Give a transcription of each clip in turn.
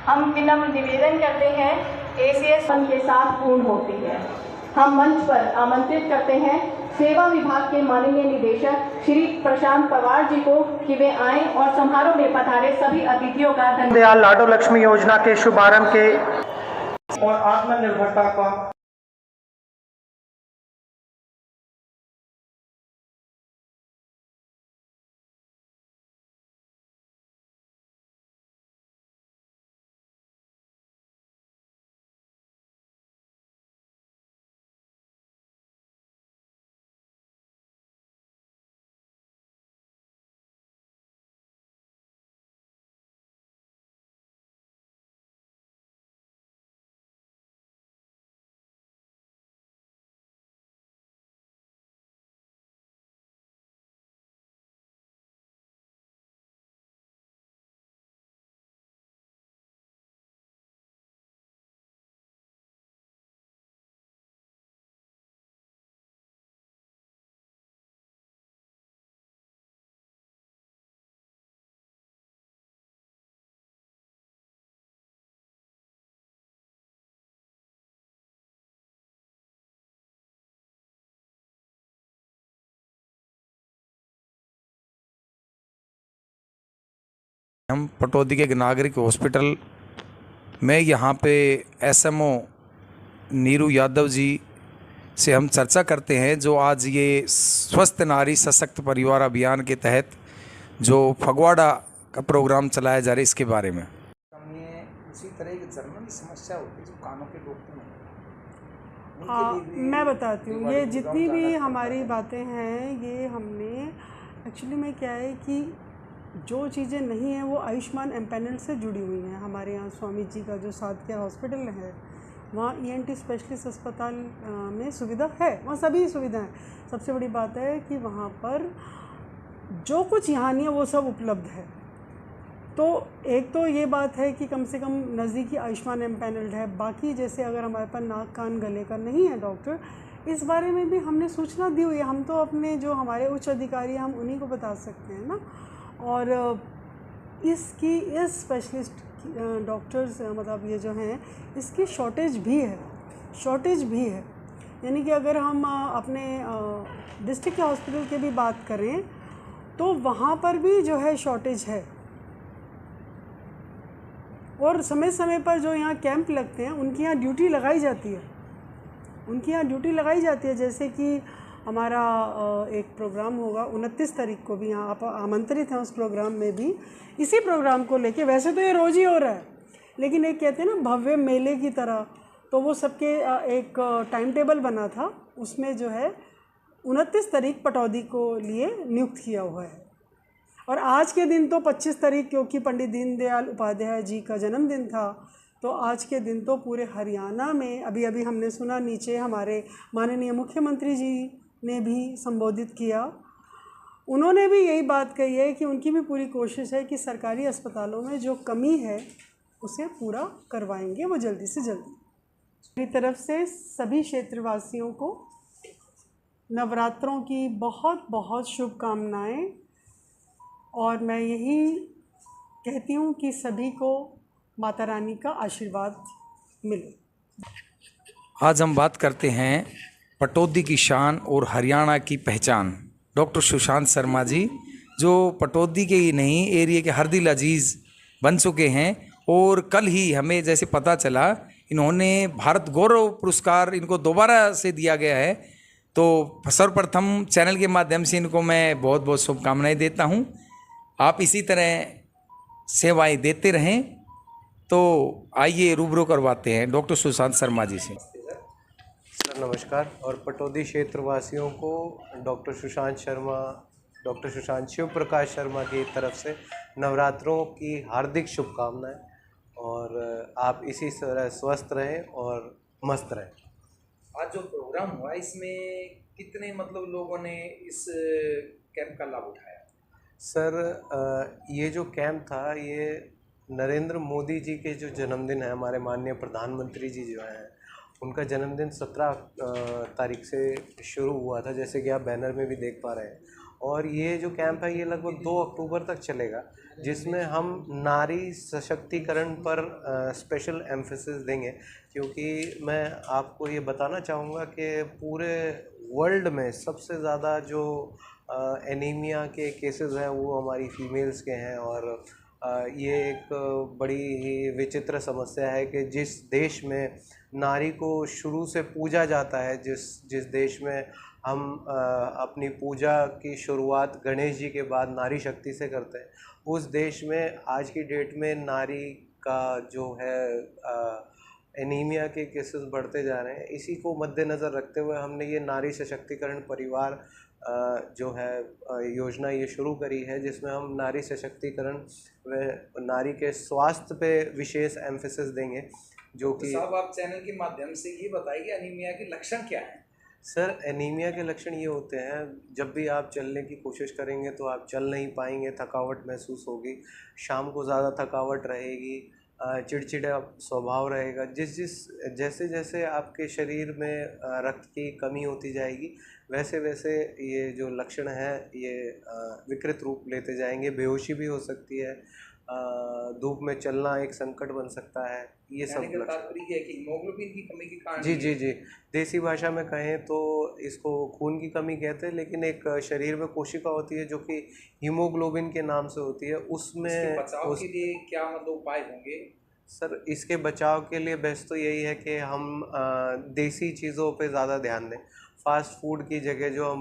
हम विनम्र निवेदन करते हैं ACS के साथ पूर्ण होती है। हम मंच पर आमंत्रित करते हैं सेवा विभाग के माननीय निदेशक श्री प्रशांत पवार जी को कि वे आएं और समारोह में पधारे सभी अतिथियों का दीनदयाल लाडो लक्ष्मी योजना के शुभारंभ के और आत्मनिर्भरता का हम पटौदी के एक नागरिक हॉस्पिटल में यहाँ पे SMO नीरू यादव जी से हम चर्चा करते हैं, जो आज ये स्वस्थ नारी सशक्त परिवार अभियान के तहत जो फगवाड़ा का प्रोग्राम चलाया जा रहा है इसके बारे में। इसी तरह की जर्नल समस्या होती है जो कानों के डॉक्टर हैं। मैं बताती हूँ, ये जितनी भी हमारी बातें हैं ये हमने एक्चुअली में क्या है कि जो चीज़ें नहीं हैं वो आयुष्मान एम्पैनल से जुड़ी हुई हैं। हमारे यहाँ स्वामी जी का जो सादकिया हॉस्पिटल है वहाँ ENT स्पेशलिस्ट अस्पताल में सुविधा है, वहाँ सभी सुविधाएं। सबसे बड़ी बात है कि वहाँ पर जो कुछ यहाँ नहीं है वो सब उपलब्ध है। तो एक तो ये बात है कि कम से कम नज़दीकी आयुष्मान एम्पैनल्ड है। बाकी जैसे अगर हमारे पास नाक कान गले का नहीं है डॉक्टर, इस बारे में भी हमने सूचना दी हुई है। हम तो अपने जो हमारे उच्च अधिकारी हैं हम उन्हीं को बता सकते हैं ना। और इस स्पेशलिस्ट डॉक्टर्स मतलब ये जो हैं इसकी शॉर्टेज भी है। यानी कि अगर हम अपने डिस्ट्रिक्ट के हॉस्पिटल की भी बात करें तो वहाँ पर भी जो है शॉर्टेज है। और समय समय पर जो यहाँ कैंप लगते हैं उनकी यहाँ ड्यूटी लगाई जाती है। जैसे कि हमारा एक प्रोग्राम होगा 29 तारीख को भी, यहाँ आप आमंत्रित हैं उस प्रोग्राम में भी। इसी प्रोग्राम को लेके, वैसे तो ये रोज़ ही हो रहा है लेकिन एक कहते हैं ना भव्य मेले की तरह, तो वो सबके एक टाइम टेबल बना था, उसमें जो है 29 तारीख पटौदी को लिए नियुक्त किया हुआ है। और आज के दिन तो 25 तारीख क्योंकि पंडित दीनदयाल उपाध्याय जी का जन्मदिन था, तो आज के दिन तो पूरे हरियाणा में अभी हमने सुना नीचे हमारे माननीय मुख्यमंत्री जी ने भी संबोधित किया। उन्होंने भी यही बात कही है कि उनकी भी पूरी कोशिश है कि सरकारी अस्पतालों में जो कमी है उसे पूरा करवाएंगे वो जल्दी से जल्दी। मेरी तरफ से सभी क्षेत्रवासियों को नवरात्रों की बहुत बहुत शुभकामनाएं। और मैं यही कहती हूँ कि सभी को माता रानी का आशीर्वाद मिले। आज हम बात करते हैं पटौदी की शान और हरियाणा की पहचान, डॉक्टर सुशांत शर्मा जी, जो पटौदी के ही नहीं एरिया के हरदिल अजीज़ बन चुके हैं। और कल ही हमें जैसे पता चला इन्होंने भारत गौरव पुरस्कार इनको दोबारा से दिया गया है। तो सर्वप्रथम चैनल के माध्यम से इनको मैं बहुत बहुत शुभकामनाएं देता हूं। आप इसी तरह सेवाएं देते रहें। तो आइए रूबरू करवाते हैं डॉक्टर सुशांत शर्मा जी से। सर नमस्कार। और पटौदी क्षेत्रवासियों को डॉक्टर सुशांत शिव प्रकाश शर्मा की तरफ से नवरात्रों की हार्दिक शुभकामनाएं। और आप इसी तरह स्वस्थ रहें और मस्त रहें। आज जो प्रोग्राम हुआ इसमें कितने लोगों ने इस कैंप का लाभ उठाया? सर ये जो कैंप था ये नरेंद्र मोदी जी के जो जन्मदिन है, हमारे माननीय प्रधानमंत्री जी जो हैं उनका जन्मदिन 17 तारीख से शुरू हुआ था, जैसे कि आप बैनर में भी देख पा रहे हैं। और ये जो कैंप है ये लगभग 2 अक्टूबर तक चलेगा, जिसमें हम नारी सशक्तिकरण पर स्पेशल एम्फेसिस देंगे, क्योंकि मैं आपको ये बताना चाहूँगा कि पूरे वर्ल्ड में सबसे ज़्यादा जो एनीमिया के केसेस हैं वो हमारी फीमेल्स के हैं। और ये एक बड़ी ही विचित्र समस्या है कि जिस देश में नारी को शुरू से पूजा जाता है, जिस देश में हम अपनी पूजा की शुरुआत गणेश जी के बाद नारी शक्ति से करते हैं, उस देश में आज की डेट में नारी का जो है एनीमिया के केसेस बढ़ते जा रहे हैं। इसी को मद्देनज़र रखते हुए हमने ये नारी सशक्तिकरण परिवार जो है योजना ये शुरू करी है, जिसमें हम नारी सशक्तिकरण व नारी के स्वास्थ्य पे विशेष एम्फेसिस देंगे। जो कि साहब आप चैनल के माध्यम से ये बताइए कि एनीमिया के लक्षण क्या हैं? सर, एनीमिया के लक्षण ये होते हैं, जब भी आप चलने की कोशिश करेंगे तो आप चल नहीं पाएंगे, थकावट महसूस होगी, शाम को ज़्यादा थकावट रहेगी, चिड़चिड़ा स्वभाव रहेगा। जैसे जैसे आपके शरीर में रक्त की कमी होती जाएगी, वैसे वैसे ये जो लक्षण हैं ये विकृत रूप लेते जाएंगे। बेहोशी भी हो सकती है, धूप में चलना एक संकट बन सकता है। ये सब लक्षण तात्पर्य है कि हीमोग्लोबिन की कमी के कारण जी जी जी देसी भाषा में कहें तो इसको खून की कमी कहते हैं, लेकिन एक शरीर में कोशिका होती है जो कि हीमोग्लोबिन के नाम से होती है, उसमें बचाव के लिए क्या मतलब उपाय होंगे? सर, इसके बचाव के लिए बेस्ट तो यही है कि हम देसी चीज़ों पे ज़्यादा ध्यान दें। फास्ट फूड की जगह जो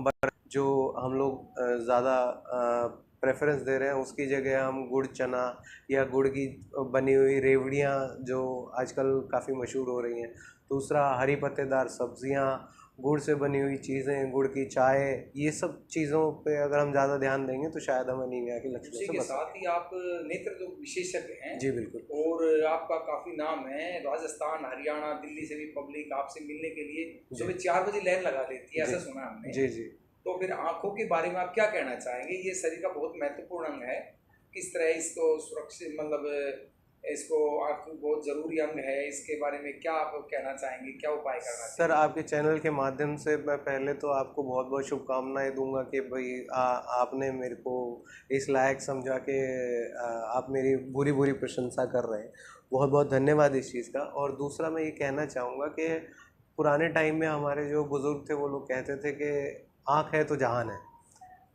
हम लोग ज़्यादा प्रेफरेंस दे रहे हैं, उसकी जगह हम गुड़ चना या गुड़ की बनी हुई रेवड़ियाँ जो आजकल काफ़ी मशहूर हो रही हैं। दूसरा, हरी पत्तेदार सब्जियाँ, गुड़ से बनी हुई चीज़ें, गुड़ की चाय, ये सब चीज़ों पे अगर हम ज़्यादा ध्यान देंगे तो शायद हम एनीमिया के लक्षणों से के बच साथ ही आप नेत्र जो विशेषज्ञ हैं जी बिल्कुल, और आपका काफ़ी नाम है, राजस्थान, हरियाणा, दिल्ली से भी पब्लिक आपसे मिलने के लिए सुबह 4 बजे लाइन लगा लेती है, ऐसा सुना हमने। जी जी। तो फिर आँखों के बारे में आप क्या कहना चाहेंगे? ये शरीर का बहुत महत्वपूर्ण अंग है, किस तरह इसको सुरक्षित मतलब इसको आँख बहुत ज़रूरी अंग है, इसके बारे में क्या आप कहना चाहेंगे, क्या उपाय करना चाहिए? सर, आपके चैनल के माध्यम से मैं पहले तो आपको बहुत बहुत शुभकामनाएं दूंगा कि भाई आपने मेरे को इस लायक समझा कि आप मेरी बुरी बुरी प्रशंसा कर रहे हैं। बहुत बहुत धन्यवाद इस चीज़ का। और दूसरा मैं ये कहना चाहूँगा कि पुराने टाइम में हमारे जो बुज़ुर्ग थे वो लोग कहते थे कि आँख है तो जहान है।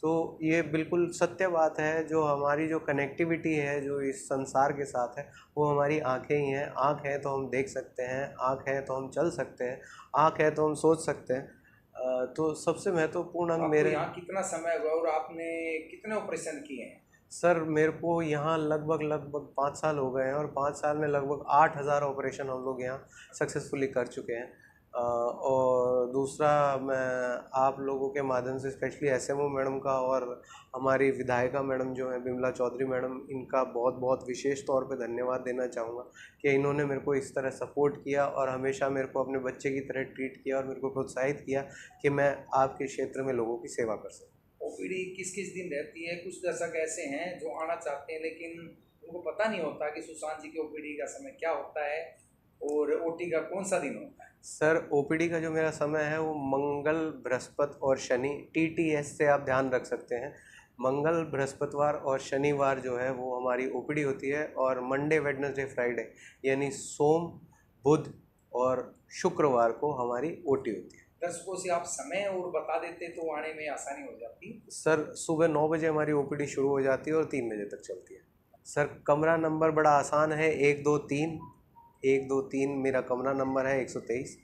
तो ये बिल्कुल सत्य बात है। जो हमारी जो कनेक्टिविटी है जो इस संसार के साथ है, वो हमारी आँखें ही हैं। आँख है तो हम देख सकते हैं, आँख है तो हम चल सकते हैं, आँख है तो हम सोच सकते हैं। तो सबसे महत्वपूर्ण अंग मेरे यहाँ कितना समय हुआ और आपने कितने ऑपरेशन किए हैं? सर, मेरे को यहाँ लगभग 5 साल हो गए हैं और 5 साल में लगभग 8000 ऑपरेशन हम लोग यहाँ सक्सेसफुली कर चुके हैं। और दूसरा, मैं आप लोगों के माध्यम से स्पेशली एसएमओ मैडम का और हमारी विधायिका मैडम जो हैं बिमला चौधरी मैडम, इनका बहुत बहुत विशेष तौर पे धन्यवाद देना चाहूँगा कि इन्होंने मेरे को इस तरह सपोर्ट किया और हमेशा मेरे को अपने बच्चे की तरह ट्रीट किया और मेरे को प्रोत्साहित किया कि मैं आपके क्षेत्र में लोगों की सेवा कर सकूँ। ओपीडी किस किस दिन रहती है? कुछ दर्शक ऐसे हैं जो आना चाहते हैं लेकिन उनको पता नहीं होता कि सुशांत जी की ओपीडी का समय क्या होता है और ओटी का कौन सा दिन होता है? सर, ओपीडी का जो मेरा समय है वो मंगल, बृहस्पति और शनि, टीटीएस से आप ध्यान रख सकते हैं। मंगल, बृहस्पतिवार और शनिवार जो है वो हमारी ओपीडी होती है और मंडे, वेडनेसडे, फ्राइडे यानी सोम, बुध और शुक्रवार को हमारी ओटी होती है। दर्शकों से आप समय और बता देते तो आने में आसानी हो जाती। सर, सुबह 9 बजे हमारी ओपीडी शुरू हो जाती है और 3 बजे तक चलती है। सर, कमरा नंबर बड़ा आसान है, 123 मेरा कमरा नंबर है, 123।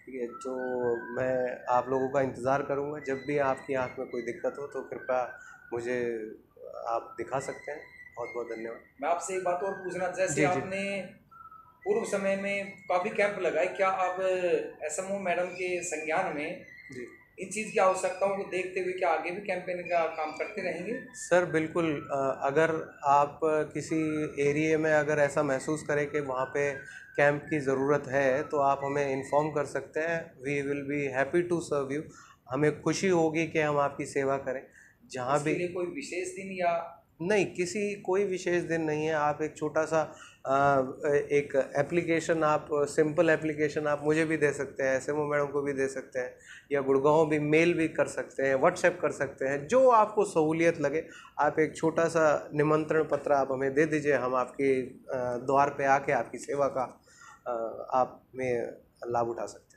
ठीक है, तो मैं आप लोगों का इंतज़ार करूँगा। जब भी आपकी आँख में कोई दिक्कत हो तो कृपया मुझे आप दिखा सकते हैं। बहुत बहुत धन्यवाद। मैं आपसे एक बात और पूछना, जैसे जी, जी। आपने पूर्व समय में काफ़ी कैंप लगाए, क्या आप एसएमओ मैडम के संज्ञान में जी इन चीज़ की आवश्यकताओं को देखते हुए क्या आगे भी कैंपेन का काम करते रहेंगे? सर, बिल्कुल। अगर आप किसी एरिया में अगर ऐसा महसूस करें कि वहाँ पे कैंप की ज़रूरत है तो आप हमें इन्फॉर्म कर सकते हैं। We will be happy to serve you. हमें खुशी होगी कि हम आपकी सेवा करें। जहाँ उसके भी लिए कोई विशेष दिन या नहीं, किसी कोई विशेष दिन नहीं है। आप एक छोटा सा एक एप्लीकेशन, आप सिंपल एप्लीकेशन आप मुझे भी दे सकते हैं, एसएमओ मैडम को भी दे सकते हैं, या गुड़गांव भी मेल भी कर सकते हैं, व्हाट्सएप कर सकते हैं, जो आपको सहूलियत लगे। आप एक छोटा सा निमंत्रण पत्र आप हमें दे दीजिए, हम आपके द्वार पे आके आपकी सेवा का आप में लाभ उठा सकते हैं।